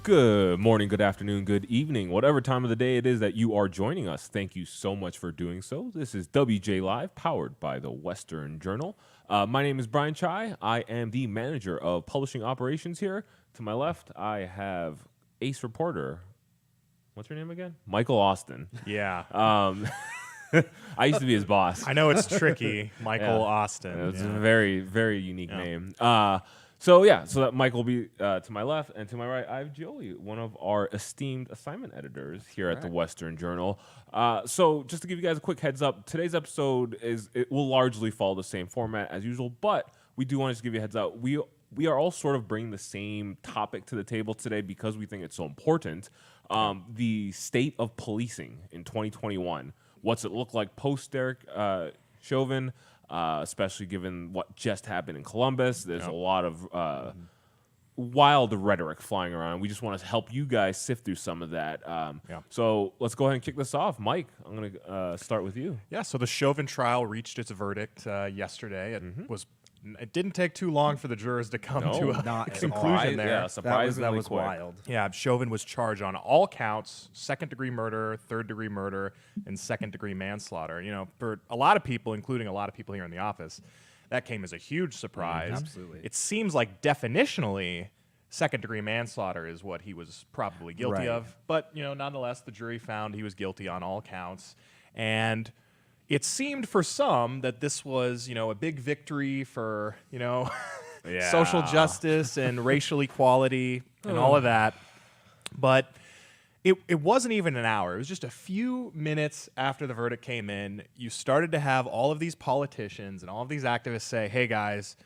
Good morning, good afternoon, good evening, whatever time of the day it is that you are joining us. Thank you so much for doing so. This is WJ Live, powered by the Western Journal. My name is Bryant. I am the manager of publishing operations here. To my left, I have ace reporter. What's your name again? Michael Austin. Yeah. I used to be his boss. I know it's tricky, Michael Austin. It's a very, very unique name. So that Mike will be to my left, and to my right, I have Joey, one of our esteemed assignment editors here at the Western Journal. So just to give you guys a quick heads up, today's episode will largely follow the same format as usual, but we do want to just give you a heads up. We are all sort of bringing the same topic to the table today because we think it's so important. The state of policing in 2021. What's it look like post Derek Chauvin? Especially given what just happened in Columbus. There's a lot of wild rhetoric flying around. We just want to help you guys sift through some of that. So let's go ahead and kick this off. Mike, I'm going to start with you. Yeah, so the Chauvin trial reached its verdict yesterday. It didn't take too long for the jurors to come to a conclusion there. Yeah, surprisingly that was quick. wild. Yeah, Chauvin was charged on all counts: second-degree murder, third-degree murder, and second-degree manslaughter. You know, for a lot of people, including a lot of people here in the office, that came as a huge surprise. Absolutely. It seems like definitionally, second-degree manslaughter is what he was probably guilty of. But, you know, nonetheless, the jury found he was guilty on all counts. And it seemed for some that this was, a big victory for, social justice and racial equality and all of that. But it wasn't even an hour. It was just a few minutes after the verdict came in. You started to have all of these politicians and all of these activists say, hey, guys,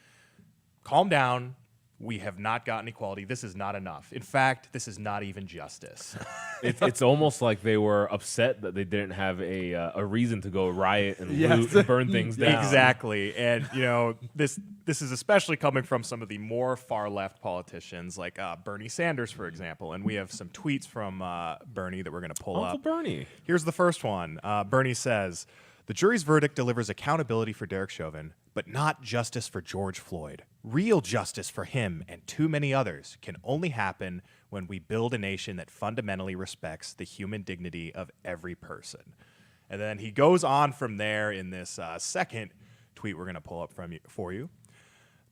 calm down. We have not gotten equality. This is not enough. In fact, this is not even justice. It's almost like they were upset that they didn't have a reason to go riot and loot and burn things down. Exactly. And, this is especially coming from some of the more far-left politicians, like Bernie Sanders, for example. And we have some tweets from Bernie that we're going to pull up. Uncle Bernie. Here's the first one. Bernie says, the jury's verdict delivers accountability for Derek Chauvin, but not justice for George Floyd. Real justice for him and too many others can only happen when we build a nation that fundamentally respects the human dignity of every person. And then he goes on from there in this second tweet we're going to pull up for you.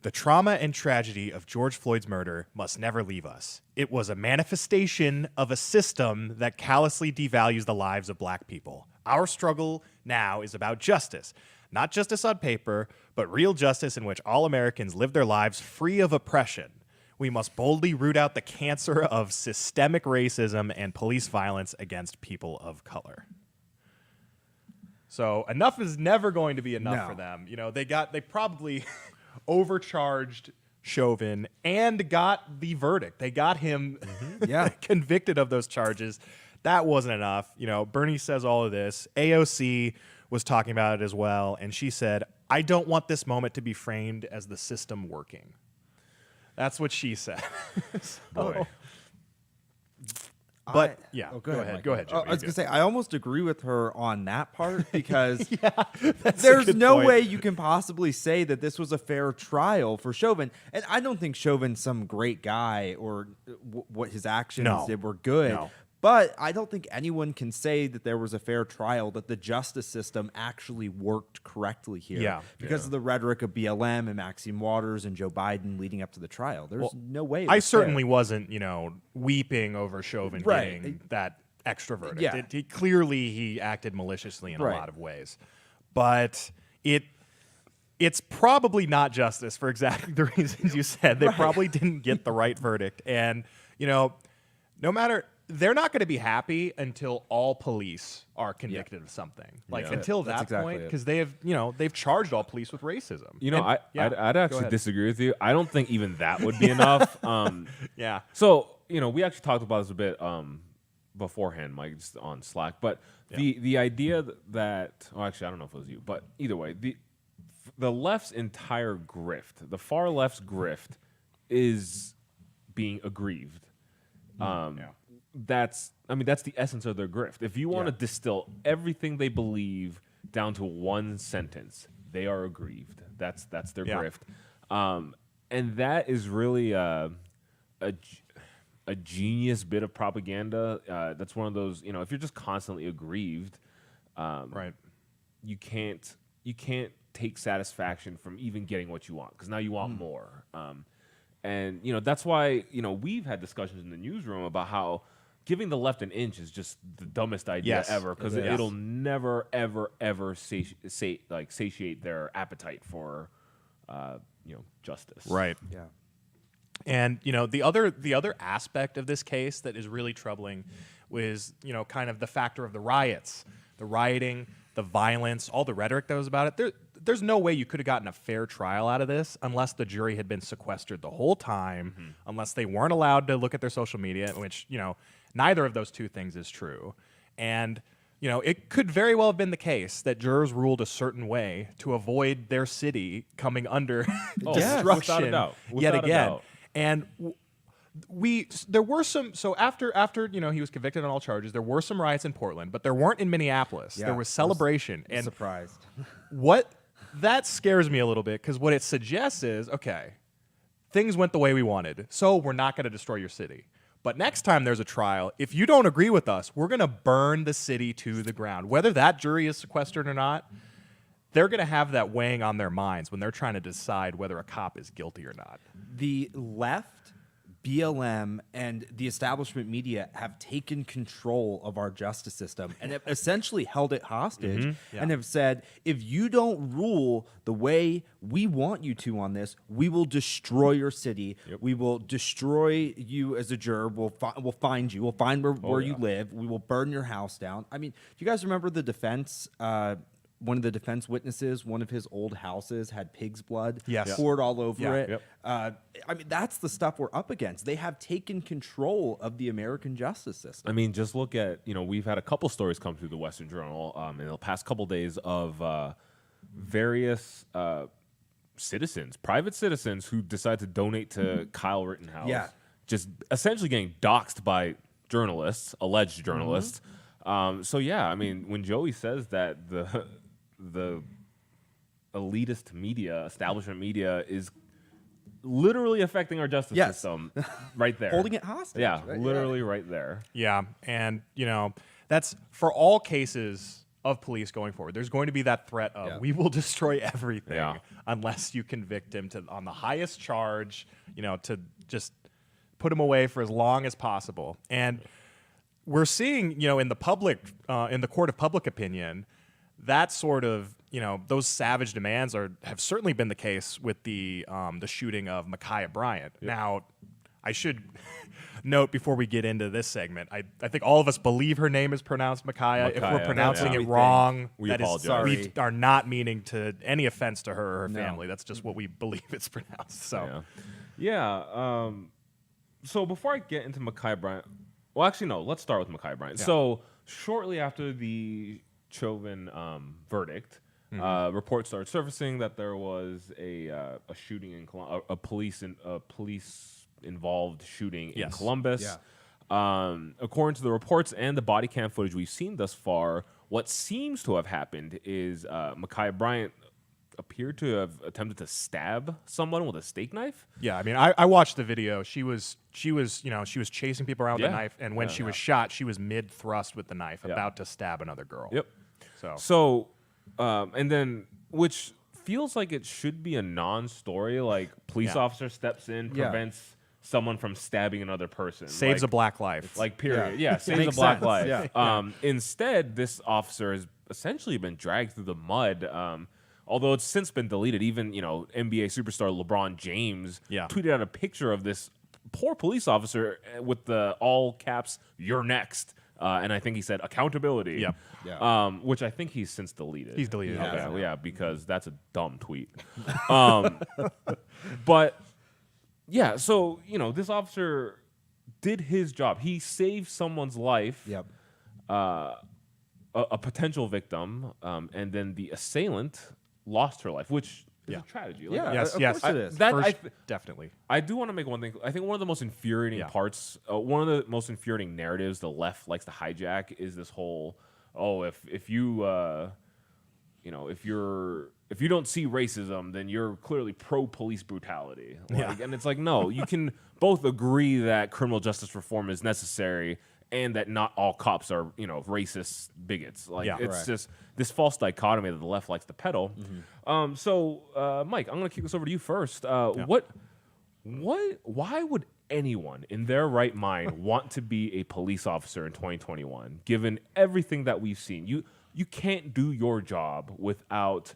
The trauma and tragedy of George Floyd's murder must never leave us. It was a manifestation of a system that callously devalues the lives of black people. Our struggle now is about justice. Not justice on paper, but real justice in which all Americans live their lives free of oppression. We must boldly root out the cancer of systemic racism and police violence against people of color. So enough is never going to be enough for them. They probably overcharged Chauvin and got the verdict. They got him convicted of those charges. That wasn't enough. Bernie says all of this. AOC was talking about it as well, and she said, I don't want this moment to be framed as the system working. That's what she said. Boy. But, go ahead. Go ahead, Jimmy. I was going to say, I almost agree with her on that part because that's there's no way you can possibly say that this was a fair trial for Chauvin. And I don't think Chauvin's some great guy or what his actions did were good. No. But I don't think anyone can say that there was a fair trial, that the justice system actually worked correctly here. Because of the rhetoric of BLM and Maxine Waters and Joe Biden leading up to the trial. There's no way. I certainly wasn't, weeping over Chauvin getting that extra verdict. Yeah. He acted maliciously in a lot of ways. But it's probably not justice for exactly the reasons you said. They probably didn't get the right verdict. And, no matter... They're not going to be happy until all police are convicted of something. Until that point, because they have, they've charged all police with racism. I'd actually disagree with you. I don't think even that would be enough. So, we actually talked about this a bit beforehand, Mike, just on Slack. But the idea that, actually, I don't know if it was you, but either way, the left's entire grift, the far left's grift, is being aggrieved. That's the essence of their grift. If you want to distill everything they believe down to one sentence, they are aggrieved. That's their grift. And that is really a a genius bit of propaganda. That's one of those, if you're just constantly aggrieved, Right. you can't take satisfaction from even getting what you want, because now you want more. And that's why we've had discussions in the newsroom about how giving the left an inch is just the dumbest idea ever, because it'll never ever satiate their appetite for justice. Right. Yeah. And the other aspect of this case that is really troubling was kind of the factor of the riots, the rioting, the violence, all the rhetoric that was about it. There's no way you could have gotten a fair trial out of this unless the jury had been sequestered the whole time, unless they weren't allowed to look at their social media, which neither of those two things is true. And it could very well have been the case that jurors ruled a certain way to avoid their city coming under destruction without a doubt. yet Without a again. doubt. And there were some. So after he was convicted on all charges, there were some riots in Portland, but there weren't in Minneapolis. Yeah, there was celebration. I'm And surprised. what that scares me a little bit, because what it suggests is, okay, things went the way we wanted, so we're not going to destroy your city. But next time there's a trial, if you don't agree with us, we're going to burn the city to the ground. Whether that jury is sequestered or not, they're going to have that weighing on their minds when they're trying to decide whether a cop is guilty or not. The left, BLM, and the establishment media have taken control of our justice system and have essentially held it hostage and have said, if you don't rule the way we want you to on this, we will destroy your city. We will destroy you as a juror. We'll find you. We'll find where you live. We will burn your house down. I mean, do you guys remember the defense? One of the defense witnesses, one of his old houses had pig's blood poured all over it. I mean, that's the stuff we're up against. They have taken control of the American justice system. I mean, just look at, we've had a couple stories come through the Western Journal in the past couple days of various citizens, private citizens, who decide to donate to Kyle Rittenhouse. Yeah. Just essentially getting doxxed by journalists, alleged journalists. So, yeah, I mean, when Joey says that the elitist media, establishment media, is literally affecting our justice system right there. Holding it hostage. Yeah, right? literally right there. Yeah, and that's for all cases of police going forward. There's going to be that threat of we will destroy everything unless you convict him on the highest charge, to just put him away for as long as possible. And we're seeing, in the public, in the court of public opinion, that sort of, those savage demands have certainly been the case with the shooting of KhiaBryant. Now, I should note before we get into this segment, I think all of us believe her name is pronounced Micaiah. If we're pronouncing it wrong, we that apologize. we are not meaning to any offense to her or her family. That's just what we believe it's pronounced. So, so before I get into KhiaBryant, well, actually, no, let's start with KhiaBryant. So shortly after the Chauvin verdict, reports started surfacing that there was a shooting in a police involved shooting in Columbus. According to the reports and the body cam footage we've seen thus far, what seems to have happened is KhiaBryant appeared to have attempted to stab someone with a steak knife. Yeah, I mean, I watched the video. She was chasing people around with the knife, and when she was shot, she was mid thrust with the knife, about to stab another girl. So, and then, which feels like it should be a non-story. Like, police officer steps in, prevents someone from stabbing another person, saves a black life. Like, period. Saves a black life. Instead, this officer has essentially been dragged through the mud. Although it's since been deleted. Even NBA superstar LeBron James tweeted out a picture of this poor police officer with the all caps "You're next," and I think he said accountability. Which I think he's since deleted. He's deleted. Okay, because that's a dumb tweet. But yeah, so this officer did his job. He saved someone's life. A potential victim, and then the assailant lost her life, which is a tragedy. Like, Yes, of course it is. Definitely. I do want to make one thing. I think one of the most infuriating parts, one of the most infuriating narratives the left likes to hijack is this whole, if you, if you're if you don't see racism, then you're clearly pro-police brutality. Like, and it's like, no, you can both agree that criminal justice reform is necessary and that not all cops are, racist bigots. Like, it's just this false dichotomy that the left likes to peddle. So, Mike, I'm going to kick this over to you first. Why would anyone in their right mind want to be a police officer in 2021, given everything that we've seen? You can't do your job without,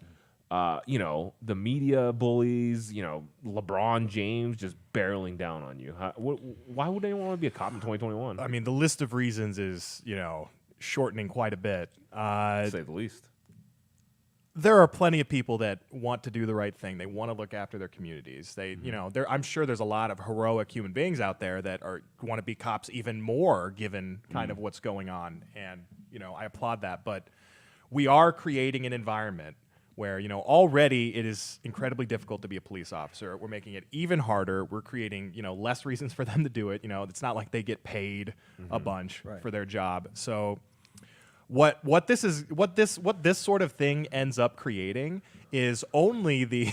the media bullies, LeBron James just barreling down on you. Why would anyone want to be a cop in 2021? I mean, the list of reasons is, shortening quite a bit. To say the least. There are plenty of people that want to do the right thing. They want to look after their communities. They, I'm sure there's a lot of heroic human beings out there that want to be cops even more, given kind of what's going on. And I applaud that. But we are creating an environment where already it is incredibly difficult to be a police officer. We're making it even harder. We're creating less reasons for them to do it. It's not like they get paid a bunch for their job. So. What this sort of thing ends up creating is only the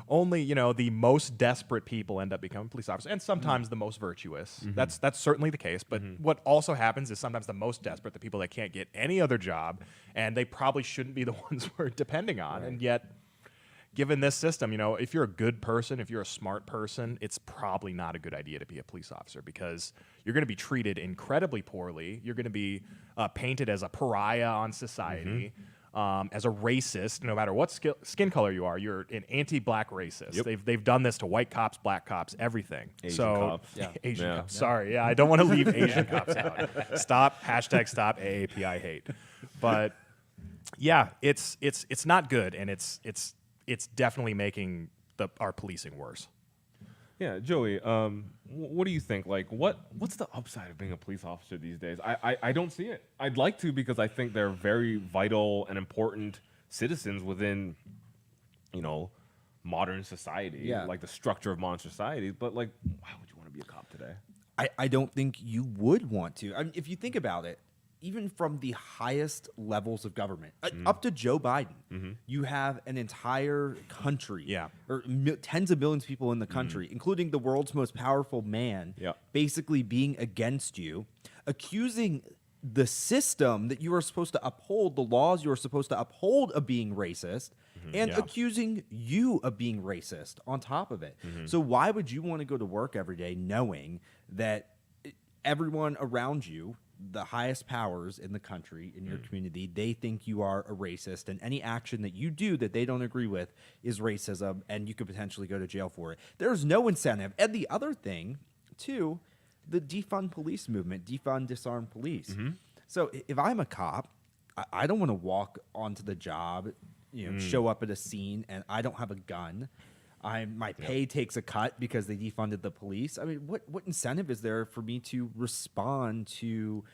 the most desperate people end up becoming police officers, and sometimes the most virtuous. That's certainly the case. But what also happens is sometimes the most desperate, the people that can't get any other job, and they probably shouldn't be the ones we're depending on, and yet. Given this system, if you're a good person, if you're a smart person, it's probably not a good idea to be a police officer because you're going to be treated incredibly poorly. You're going to be painted as a pariah on society, as a racist. No matter what skin color you are, you're an anti-black racist. They've done this to white cops, black cops, everything. Asian cops. Asian cops. Sorry, I don't want to leave Asian cops out. Stop AAPI hate. But yeah, it's not good, and it's definitely making our policing worse. Yeah, Joey, what do you think? Like, what's the upside of being a police officer these days? I don't see it. I'd like to because I think they're very vital and important citizens within, modern society, like the structure of modern society. But like, why would you want to be a cop today? I don't think you would want to. I mean, if you think about it, even from the highest levels of government, up to Joe Biden, you have an entire country, or tens of millions of people in the country, including the world's most powerful man, basically being against you, accusing the system that you are supposed to uphold, the laws you are supposed to uphold, of being racist, and accusing you of being racist on top of it. So why would you want to go to work every day knowing that everyone around you, the highest powers in the country, in your community, they think you are a racist, and any action that you do that they don't agree with is racism, and you could potentially go to jail for it? There's no incentive. And the other thing, too, the defund police movement, defund, disarm police. So if I'm a cop, I don't want to walk onto the job, show up at a scene, and I don't have a gun. My pay takes a cut because they defunded the police. I mean, what incentive is there for me to respond to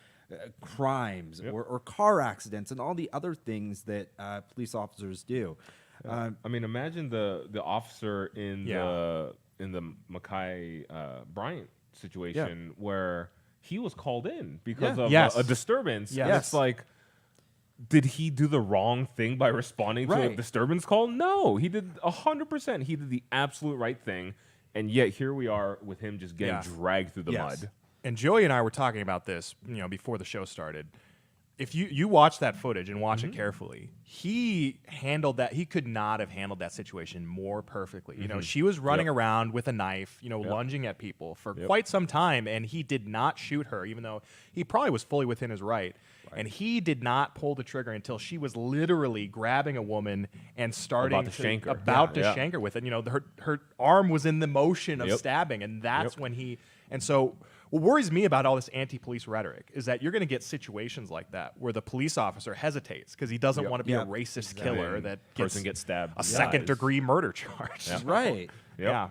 crimes or car accidents and all the other things that police officers do? I mean, imagine the officer in the Bryant situation where he was called in because of a disturbance. And it's like, did he do the wrong thing by responding to a disturbance call? No, he did 100%. He did the absolute right thing, and yet here we are with him just getting dragged through the mud. And Joey and I were talking about this, before the show started. If you watch that footage and watch it carefully, he handled that. He could not have handled that situation more perfectly. She was running around with a knife, lunging at people for quite some time, and he did not shoot her, even though he probably was fully within his right. And he did not pull the trigger until she was literally grabbing a woman and starting to shank her. Shank her with it. Her arm was in the motion of stabbing, and that's when he. And so, what worries me about all this anti-police rhetoric is that you're going to get situations like that where the police officer hesitates because he doesn't want to be a racist killer that gets stabbed, a second-degree murder charge. Right. Yeah.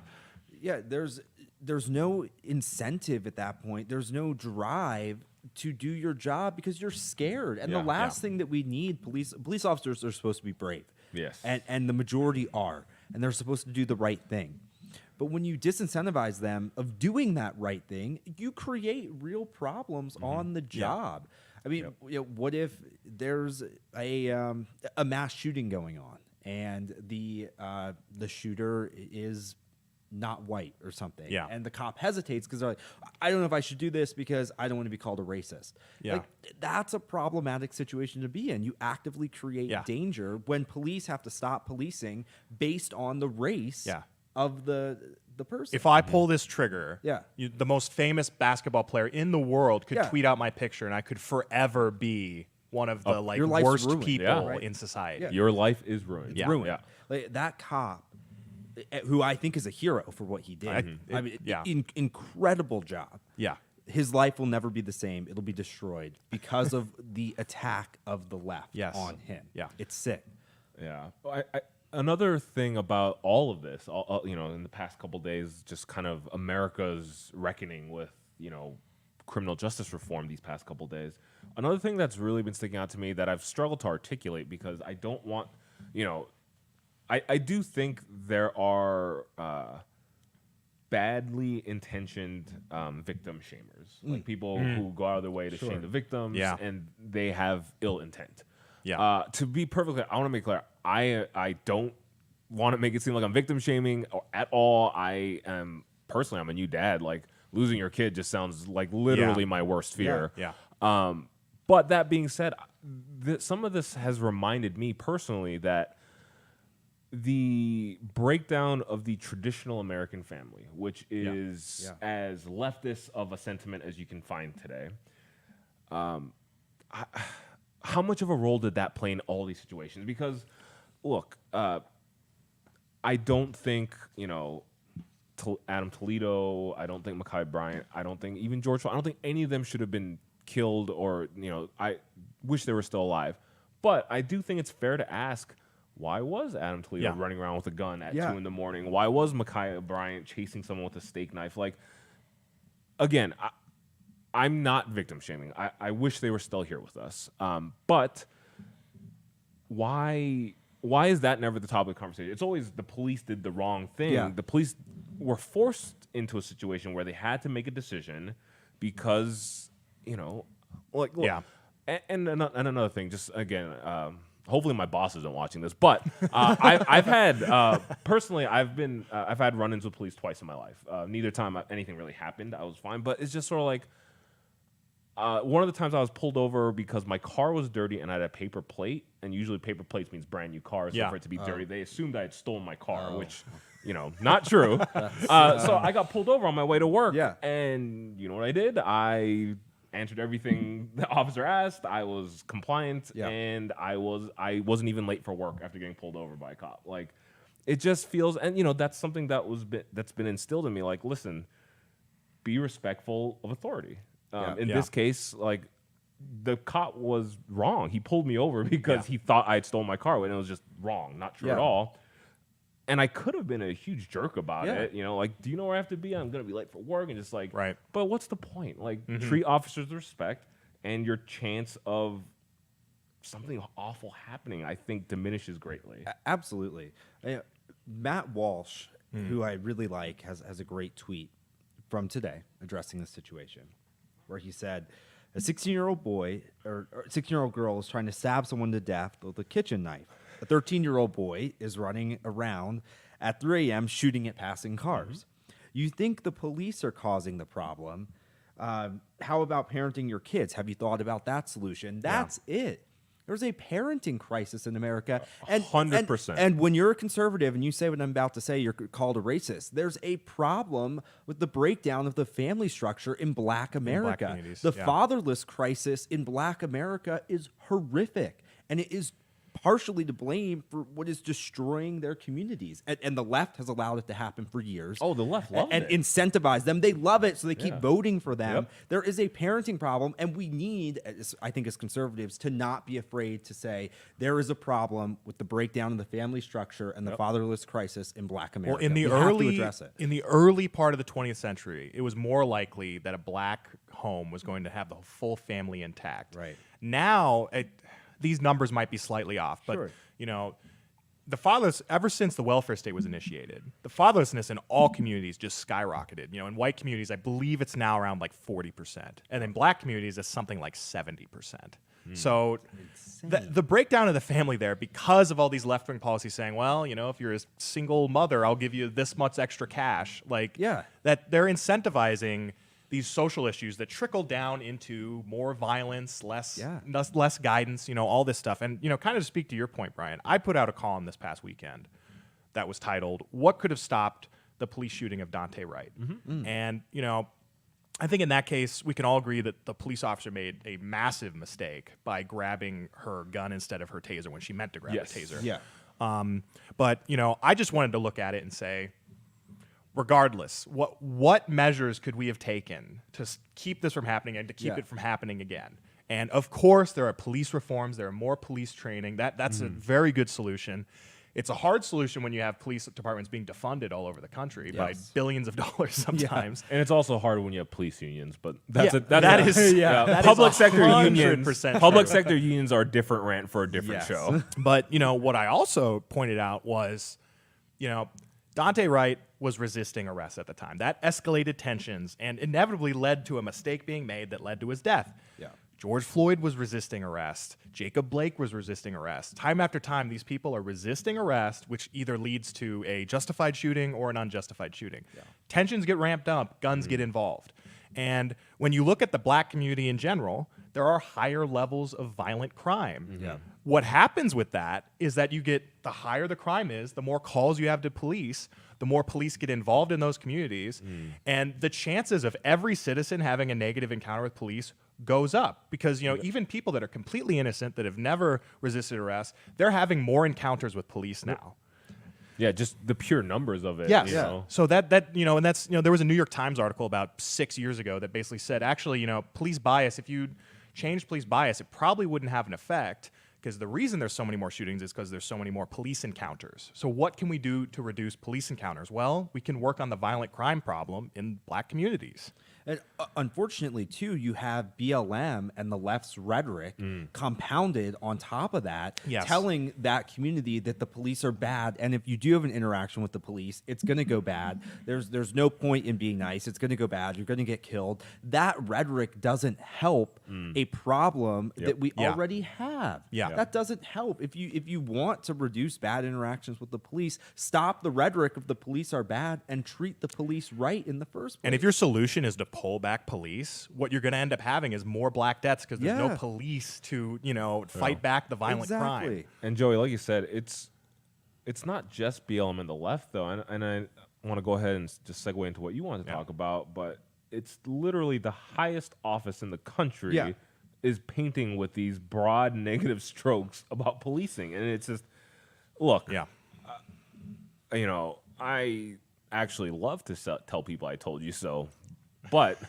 There's no incentive at that point. There's no drive to do your job because you're scared. And the last thing that we need, police officers are supposed to be brave. Yes. And the majority are. And they're supposed to do the right thing. But when you disincentivize them of doing that right thing, you create real problems on the job. I mean, what if there's a mass shooting going on and the shooter is not white or something. Yeah. And the cop hesitates because they're like, I don't know if I should do this because I don't want to be called a racist. Yeah. Like, that's a problematic situation to be in. You actively create danger when police have to stop policing based on the race of the person. If I pull this trigger, the most famous basketball player in the world could tweet out my picture, and I could forever be one of the worst ruined. people in society. Yeah. Your life is ruined. It's ruined. Like, that cop, who I think is a hero for what he did. Incredible job. Yeah. His life will never be the same. It'll be destroyed because of the attack of the left on him. Yeah. It's sick. Yeah. Another thing about all of this, in the past couple days, just kind of America's reckoning with, criminal justice reform these past couple days. Another thing that's really been sticking out to me that I've struggled to articulate because I don't want, I do think there are badly intentioned victim shamers, like people who go out of their way to shame the victims, and they have ill intent. Yeah. To be perfectly, I want to make clear, I don't want to make it seem like I'm victim shaming at all. I'm a new dad. Like, losing your kid just sounds like literally my worst fear. But that being said, some of this has reminded me personally that the breakdown of the traditional American family, which is as leftist of a sentiment as you can find today, how much of a role did that play in all these situations? Because, look, I don't think, Adam Toledo, I don't think KhiaBryant, I don't think even George Floyd, I don't think any of them should have been killed or, I wish they were still alive. But I do think it's fair to ask, why was Adam Toledo running around with a gun at 2 a.m? Why was KhiaBryant chasing someone with a steak knife? Like, again, I'm not victim shaming. I wish they were still here with us. But why is that never the topic of conversation? It's always the police did the wrong thing. Yeah. The police were forced into a situation where they had to make a decision because, and another thing, just again, hopefully my boss isn't watching this, but I've had run-ins with police twice in my life. Neither time anything really happened, I was fine. But it's just sort of like one of the times I was pulled over because my car was dirty and I had a paper plate, and usually paper plates means brand new cars. So for it to be dirty, they assumed I had stolen my car, which not true. So I got pulled over on my way to work, and you know what I did? I answered everything the officer asked. I was compliant, and I wasn't even late for work after getting pulled over by a cop. Like, it just feels, and that's something that's been instilled in me. Like, listen, be respectful of authority. In this case, like, the cop was wrong. He pulled me over because he thought I had stolen my car, and it was just wrong, not true at all. And I could have been a huge jerk about it, like, do you know where I have to be? I'm going to be late for work, and just like, but what's the point? Like, treat officers with respect, and your chance of something awful happening, I think, diminishes greatly. Absolutely. Matt Walsh, who I really like, has a great tweet from today addressing this situation, where he said, a 16-year-old boy or 16-year-old girl is trying to stab someone to death with a kitchen knife. A 13-year-old boy is running around at 3 a.m. shooting at passing cars. You think the police are causing the problem. How about parenting your kids? Have you thought about that solution? That's it. There's a parenting crisis in America. 100%. And when you're a conservative and you say what I'm about to say, you're called a racist. There's a problem with the breakdown of the family structure in Black America. The fatherless crisis in Black America is horrific. And it is partially to blame for what is destroying their communities. And the left has allowed it to happen for years. Oh, the left loves it. And incentivize them. They love it, so they keep voting for them. There is a parenting problem, and we need, I think, as conservatives, to not be afraid to say there is a problem with the breakdown of the family structure and the fatherless crisis in Black America. Well, in the early part of the 20th century, it was more likely that a Black home was going to have the full family intact. Right. Now, these numbers might be slightly off, but the fatherless, ever since the welfare state was initiated, the fatherlessness in all communities just skyrocketed. In white communities, I believe it's now around like 40%, and in Black communities, it's something like 70%. So the breakdown of the family there, because of all these left-wing policies saying, well, if you're a single mother, I'll give you this much extra cash. That they're incentivizing these social issues that trickle down into more violence, less guidance, all this stuff. And, kind of to speak to your point, Brian, I put out a column this past weekend that was titled, "What Could Have Stopped the Police Shooting of Dante Wright?" And, I think in that case, we can all agree that the police officer made a massive mistake by grabbing her gun instead of her taser when she meant to grab the taser. Yeah. But, I just wanted to look at it and say, regardless, what measures could we have taken to keep this from happening and to keep it from happening again? And of course, there are police reforms. There are more police training. That's a very good solution. It's a hard solution when you have police departments being defunded all over the country by billions of dollars sometimes. And it's also hard when you have police unions, but public sector unions. Public sector unions are a different rant for a different show. But, what I also pointed out was, Dante Wright was resisting arrest at the time. That escalated tensions and inevitably led to a mistake being made that led to his death. Yeah. George Floyd was resisting arrest. Jacob Blake was resisting arrest. Time after time, these people are resisting arrest, which either leads to a justified shooting or an unjustified shooting. Yeah. Tensions get ramped up, guns get involved. And when you look at the black community in general, there are higher levels of violent crime. Yeah. What happens with that is that you get, the higher the crime is, the more calls you have to police, the more police get involved in those communities, and the chances of every citizen having a negative encounter with police goes up because, even people that are completely innocent, that have never resisted arrest, they're having more encounters with police now. Yeah, just the pure numbers of it. Yes. So that and that's, there was a New York Times article about 6 years ago that basically said, actually, police bias, if you change police bias, it probably wouldn't have an effect, because the reason there's so many more shootings is because there's so many more police encounters. So what can we do to reduce police encounters? Well, we can work on the violent crime problem in black communities. And unfortunately, too, you have BLM and the left's rhetoric compounded on top of that, telling that community that the police are bad, and if you do have an interaction with the police, it's going to go bad. There's no point in being nice. It's going to go bad. You're going to get killed. That rhetoric doesn't help a problem that we already have. Yeah. That doesn't help. If you want to reduce bad interactions with the police, stop the rhetoric of the police are bad and treat the police right in the first place. And if your solution is to pull back police, what you're going to end up having is more black deaths because there's no police to, fight back the violent crime. And Joey, like you said, it's not just BLM and the left, though. And I want to go ahead and just segue into what you want to talk about, but it's literally the highest office in the country is painting with these broad negative strokes about policing. And it's just, look, I actually love to tell people I told you so. But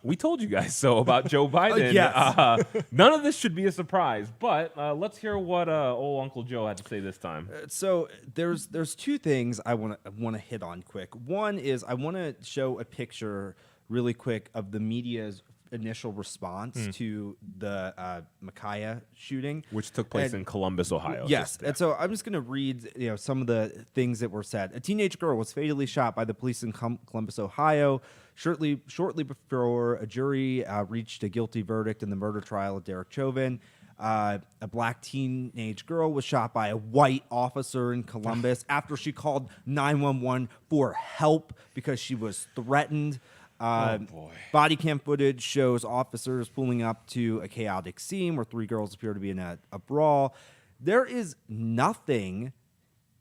we told you guys so about Joe Biden. None of this should be a surprise. But let's hear what old Uncle Joe had to say this time. So there's two things I want to hit on quick. One is I want to show a picture really quick of the media's initial response to the Micaiah shooting, which took place in Columbus, Ohio. Yes, and so I'm just going to read some of the things that were said. A teenage girl was fatally shot by the police in Columbus, Ohio, shortly before a jury reached a guilty verdict in the murder trial of Derek Chauvin. A black teenage girl was shot by a white officer in Columbus after she called 911 for help because she was threatened. Body cam footage shows officers pulling up to a chaotic scene where three girls appear to be in a brawl. There is nothing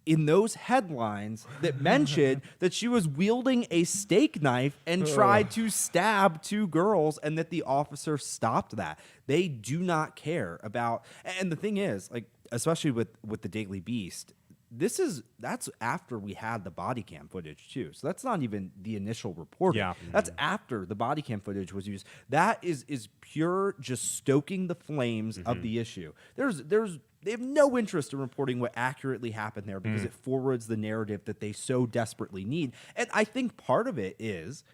in those headlines that mentioned that she was wielding a steak knife and tried to stab two girls, and that the officer stopped that. They do not care about. And the thing is, like, especially with the Daily Beast, that's after we had the body cam footage too. So that's not even the initial reporting. That's after the body cam footage was used. That is pure just stoking the flames of the issue. They have no interest in reporting what accurately happened there because it forwards the narrative that they so desperately need. And I think part of it is,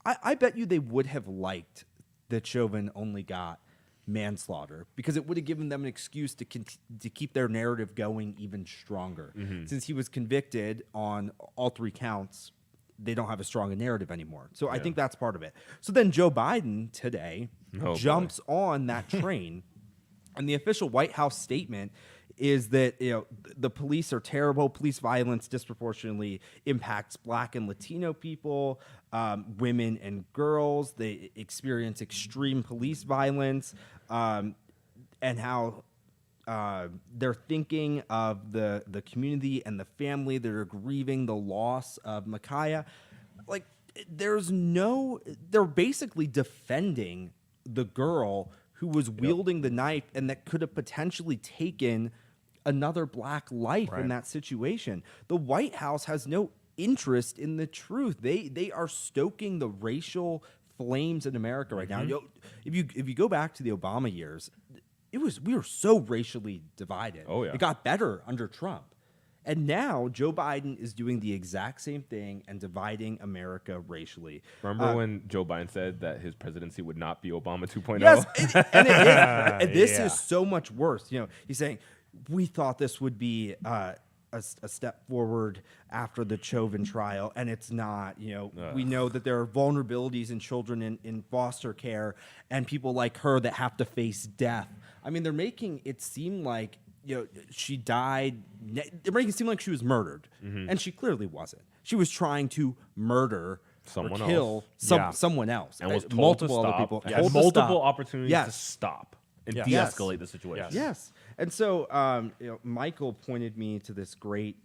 I bet you they would have liked that Chauvin only got manslaughter because it would have given them an excuse to keep their narrative going even stronger. Since he was convicted on all three counts, they don't have as strong a narrative anymore. So I think that's part of it. So then Joe Biden today jumps on that train. And the official White House statement is that the police are terrible. Police violence disproportionately impacts Black and Latino people, women and girls. They experience extreme police violence, and how they're thinking of the community and the family that are grieving the loss of Micaiah. Like, they're basically defending the girl who was wielding the knife and that could have potentially taken another Black life in that situation. The White House has no interest in the truth. They are stoking the racial flames in America right now. If you go back to the Obama years, we were so racially divided. Oh, yeah. It got better under Trump. And now Joe Biden is doing the exact same thing and dividing America racially. Remember when Joe Biden said that his presidency would not be Obama 2.0? Yes, and this is so much worse. He's saying, we thought this would be a step forward after the Chauvin trial, and it's not. We know that there are vulnerabilities in children in foster care and people like her that have to face death. I mean, they're making it seem like she died. They're making it seem like she was murdered, and she clearly wasn't. She was trying to murder someone or kill else. someone else, and was told multiple to stop, other people. had multiple opportunities Yes. to stop and Yes. de-escalate the situation. Yes. And so Michael pointed me to this great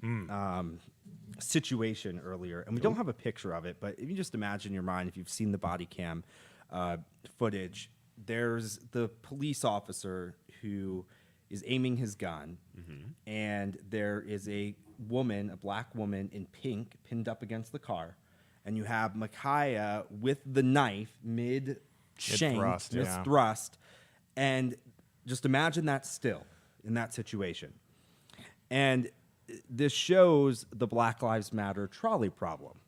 situation earlier, and we don't have a picture of it, but if you just imagine in your mind, if you've seen the body cam footage, there's the police officer who is aiming his gun, and there is a Black woman in pink pinned up against the car, and you have Micaiah with the knife mid-thrust, and just imagine that still in that situation. And this shows the Black Lives Matter trolley problem.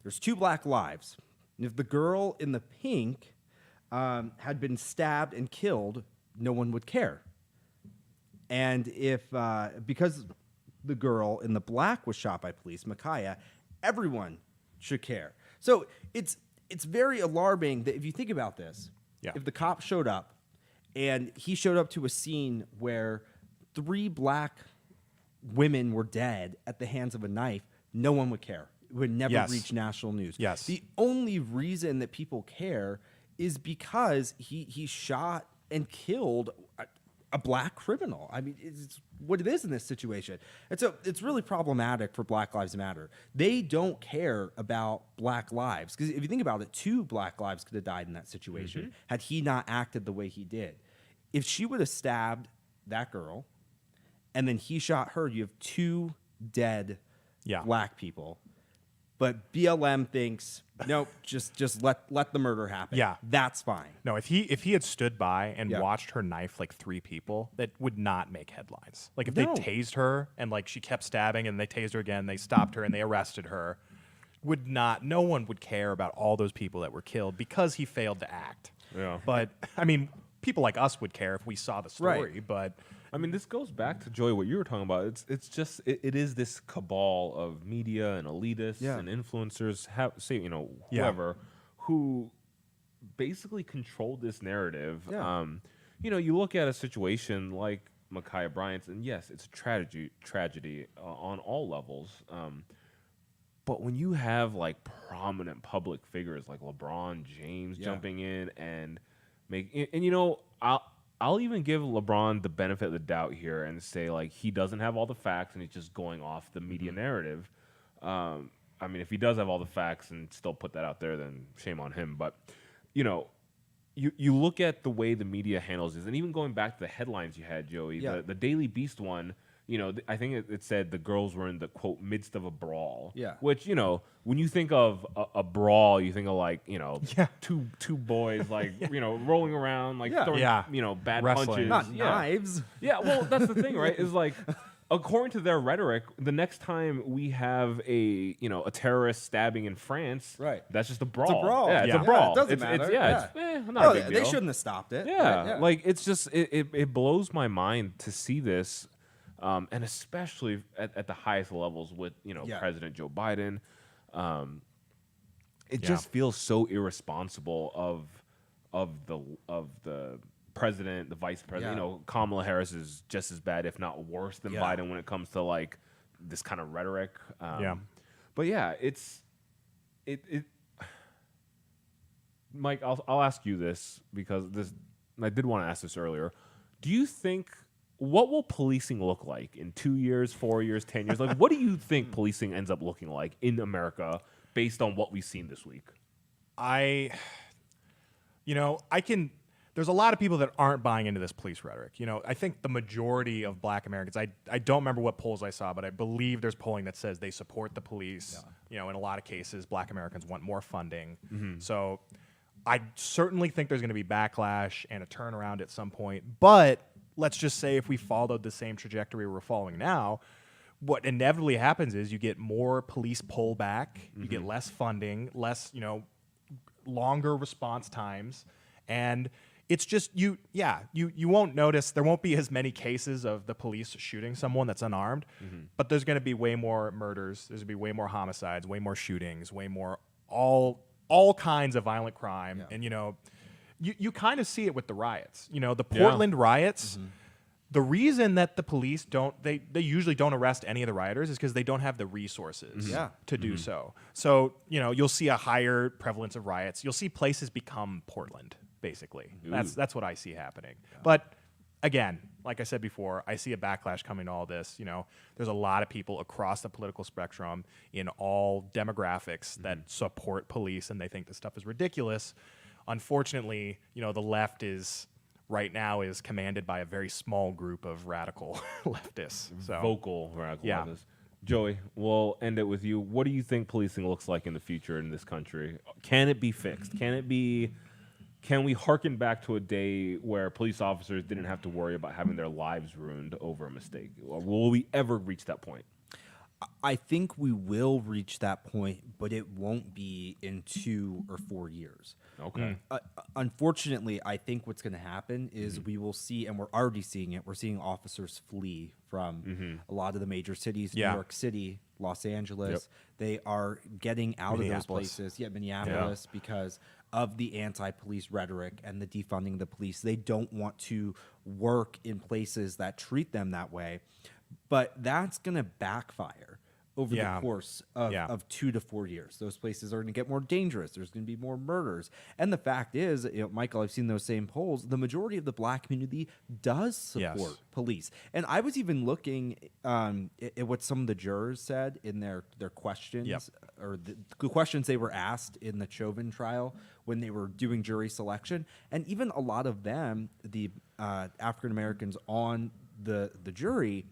There's 2 Black lives. And if the girl in the pink had been stabbed and killed, no one would care. And if, because the girl in the black was shot by police, Micaiah, everyone should care. So it's very alarming that if you think about this, if the cop showed up and he showed up to a scene where 3 Black women were dead at the hands of a knife, no one would care. It would never reach national news. Yes. The only reason that people care is because he shot and killed a Black criminal. I mean, it's what it is in this situation. And so it's really problematic for Black Lives Matter. They don't care about Black lives. Because if you think about it, 2 Black lives could have died in that situation had he not acted the way he did. If she would have stabbed that girl and then he shot her, you have 2 dead Black people. But BLM thinks, nope, just let the murder happen. Yeah. That's fine. No, if he had stood by and watched her knife like 3 people, that would not make headlines. Like if they tased her and like she kept stabbing and they tased her again, they stopped her and they arrested her, no one would care about all those people that were killed because he failed to act. Yeah. But I mean, people like us would care if we saw the story, but I mean, this goes back to, Joey, what you were talking about. It is this cabal of media and elitists and influencers, whoever, who basically control this narrative. Yeah. You look at a situation like KhiaBryant's, and yes, it's a tragedy on all levels. But when you have like prominent public figures like LeBron James jumping in and I'll even give LeBron the benefit of the doubt here and say like he doesn't have all the facts and he's just going off the media narrative. I mean, if he does have all the facts and still put that out there, then shame on him. But you look at the way the media handles this, and even going back to the headlines you had, Joey, the Daily Beast one. I think it said the girls were in the, quote, midst of a brawl. Yeah. Which, when you think of a brawl, you think of like, two boys like, rolling around, like throwing, bad Wrestling. punches. Not knives. Yeah, well, that's the thing, right? Is like, according to their rhetoric, the next time we have a terrorist stabbing in France, that's just a brawl. It's a brawl. Yeah, it's a brawl. It doesn't matter. Not a big deal. They shouldn't have stopped it. Yeah, like it's just it blows my mind to see this. And especially at the highest levels with President Joe Biden, it just feels so irresponsible of the president, the vice president. Yeah. You know, Kamala Harris is just as bad, if not worse, than Biden when it comes to like this kind of rhetoric. But yeah, it. Mike, I'll ask you this because I did want to ask this earlier. Do you think what will policing look like in 2 years, 4 years, 10 years? Like, what do you think policing ends up looking like in America based on what we've seen this week? There's a lot of people that aren't buying into this police rhetoric. You know, I think the majority of Black Americans, I don't remember what polls I saw, but I believe there's polling that says they support the police. Yeah. You know, in a lot of cases, Black Americans want more funding. Mm-hmm. So I certainly think there's going to be backlash and a turnaround at some point. But let's just say if we followed the same trajectory we're following now, what inevitably happens is you get more police pullback, you get less funding, less, longer response times, and it's just you won't notice. There won't be as many cases of the police shooting someone that's unarmed, but there's going to be way more murders. There's going to be way more homicides, way more shootings, way more all kinds of violent crime. Yeah. And you kind of see it with the riots. The Portland riots. Mm-hmm. The reason that the police they usually don't arrest any of the rioters is because they don't have the resources to do so. So you'll see a higher prevalence of riots. You'll see places become Portland. Basically, that's what I see happening. Yeah. But again, like I said before, I see a backlash coming to all this. There's a lot of people across the political spectrum in all demographics that support police, and they think this stuff is ridiculous. Unfortunately, the left right now is commanded by a very small group of radical leftists. So. Vocal radical leftists. Joey, we'll end it with you. What do you think policing looks like in the future in this country? Can it be fixed? Can we harken back to a day where police officers didn't have to worry about having their lives ruined over a mistake? Or will we ever reach that point? I think we will reach that point, but it won't be in 2 or 4 years. Okay. Unfortunately, I think what's going to happen is we will see, and we're already seeing it, we're seeing officers flee from a lot of the major cities, New York City, Los Angeles. They are getting out of those places. Minneapolis, because of the anti-police rhetoric and the defunding of the police. They don't want to work in places that treat them that way. But that's going to backfire over the course of 2 to 4 years. Those places are going to get more dangerous. There's going to be more murders. And the fact is, Michael, I've seen those same polls. The majority of the Black community does support police. And I was even looking at what some of the jurors said in their questions, or the questions they were asked in the Chauvin trial when they were doing jury selection. And even a lot of them, the African Americans on the jury,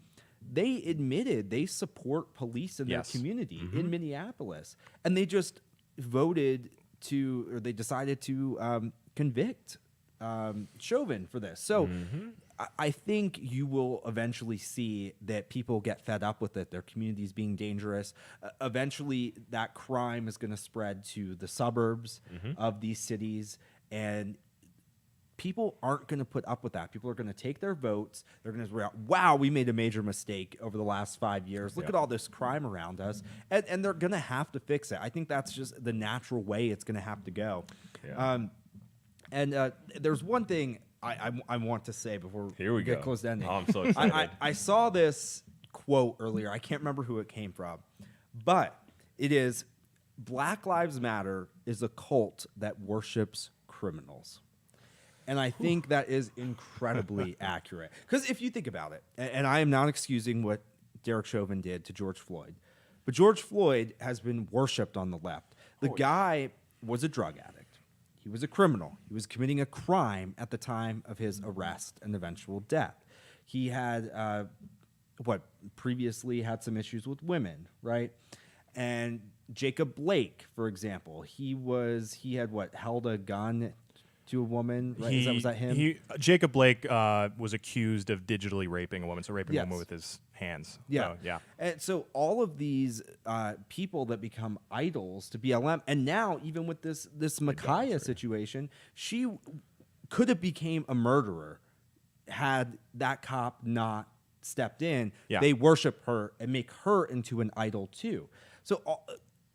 they admitted they support police in their community in Minneapolis, and they just voted they decided to convict Chauvin for this. So I think you will eventually see that people get fed up with it. Their communities being dangerous. Eventually, that crime is going to spread to the suburbs of these cities, and people aren't going to put up with that. People are going to take their votes. They're going to say, wow, we made a major mistake over the last 5 years. Look at all this crime around us. And they're going to have to fix it. I think that's just the natural way it's going to have to go. Yeah. There's one thing I want to say before we get close to ending. Oh, I'm so excited. I saw this quote earlier. I can't remember who it came from. But it is, Black Lives Matter is a cult that worships criminals. And I think that is incredibly accurate. Because if you think about it, and I am not excusing what Derek Chauvin did to George Floyd, but George Floyd has been worshipped on the left. The guy was a drug addict. He was a criminal. He was committing a crime at the time of his arrest and eventual death. He had, previously had some issues with women, right? And Jacob Blake, for example, he had held a gun to a woman, right? Was that him? Jacob Blake was accused of digitally raping a woman, so raping a woman with his hands. Yeah. So, and so all of these people that become idols to BLM, and now even with this Micaiah situation, she could have became a murderer had that cop not stepped in. Yeah. They worship her and make her into an idol too. So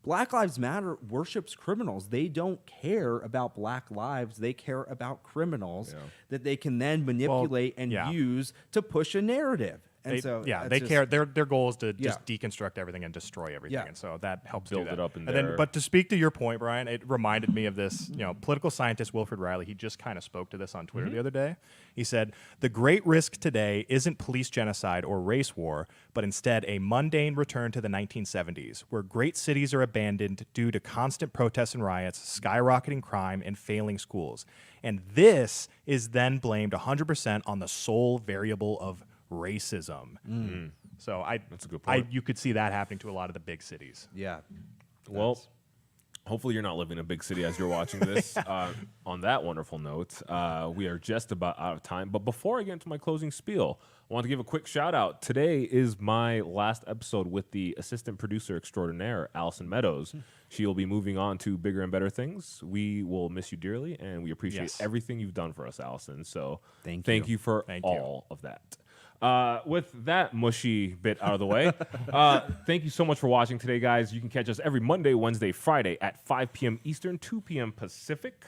Black Lives Matter worships criminals. They don't care about black lives. They care about criminals that they can then manipulate and use to push a narrative. And they care. Their goal is to just deconstruct everything and destroy everything, and so that helps build do that. it up in and there. then, but to speak to your point, Brian, it reminded me of this. Political scientist Wilfred Riley. He just kind of spoke to this on Twitter the other day. He said the great risk today isn't police genocide or race war, but instead a mundane return to the 1970s, where great cities are abandoned due to constant protests and riots, skyrocketing crime, and failing schools. And this is then blamed 100% on the sole variable of racism. So that's a good point. You could see that happening to a lot of the big cities. Yeah. Well, hopefully you're not living in a big city as you're watching this. On that wonderful note, we are just about out of time. But before I get into my closing spiel, I want to give a quick shout out. Today is my last episode with the assistant producer extraordinaire, Allison Meadows. She will be moving on to bigger and better things. We will miss you dearly, and we appreciate everything you've done for us, Allison. So thank you for all of that. With that mushy bit out of the way, thank you so much for watching today, guys. You can catch us every Monday, Wednesday, Friday at 5 p.m. Eastern, 2 p.m. Pacific.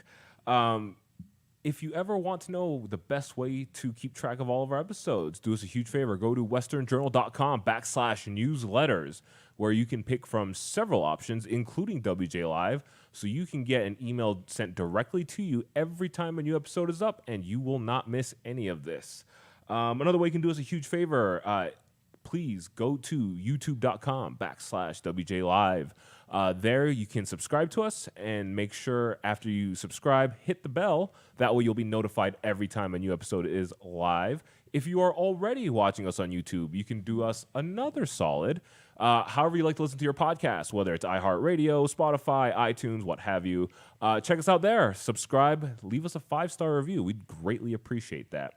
If you ever want to know the best way to keep track of all of our episodes, do us a huge favor. Go to westernjournal.com/newsletters, where you can pick from several options, including WJ Live, so you can get an email sent directly to you every time a new episode is up, and you will not miss any of this. Another way you can do us a huge favor, please go to youtube.com/WJ Live. There you can subscribe to us, and make sure after you subscribe, hit the bell. That way you'll be notified every time a new episode is live. If you are already watching us on YouTube, you can do us another solid. However you like to listen to your podcast, whether it's iHeartRadio, Spotify, iTunes, what have you. Check us out there. Subscribe. Leave us a 5-star review. We'd greatly appreciate that.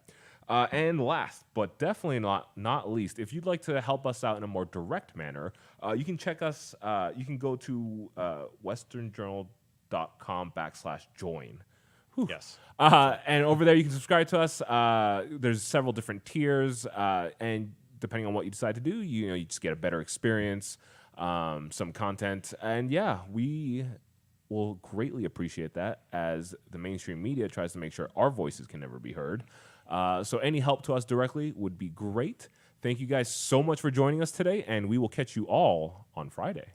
And last, but definitely not least, if you'd like to help us out in a more direct manner, you can check us. You can go to westernjournal.com/join. Yes. And over there, you can subscribe to us. There's several different tiers, and depending on what you decide to do, you just get a better experience, some content, and we will greatly appreciate that as the mainstream media tries to make sure our voices can never be heard. So any help to us directly would be great. Thank you guys so much for joining us today, and we will catch you all on Friday.